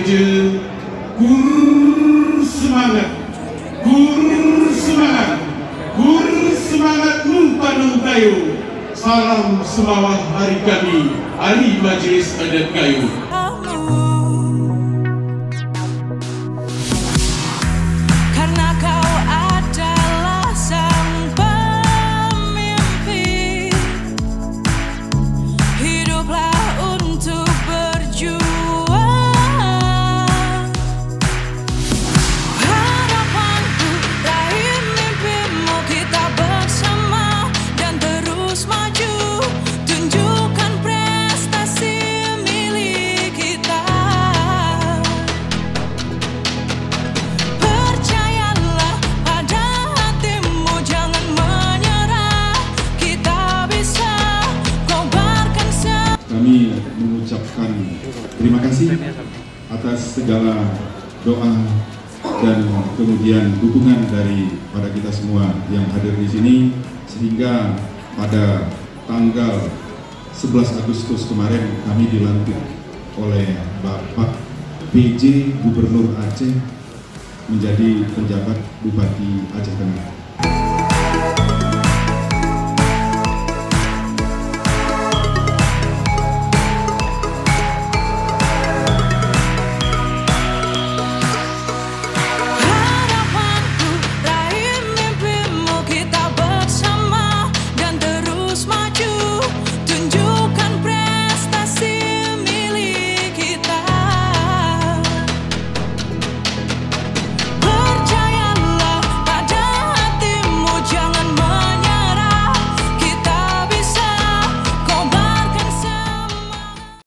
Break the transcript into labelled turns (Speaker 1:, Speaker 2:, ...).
Speaker 1: PJ, kur semangat, kur semangat, kur semangat Lumpanung Kayu. Salam semawah hari kami, Hari Majelis Adat Kayu.
Speaker 2: Kami mengucapkan terima kasih atas segala doa dan kemudian dukungan dari pada kita semua yang hadir di sini, sehingga pada tanggal 11 Agustus kemarin kami dilantik oleh Bapak PJ Gubernur Aceh menjadi penjabat Bupati Aceh Tengah.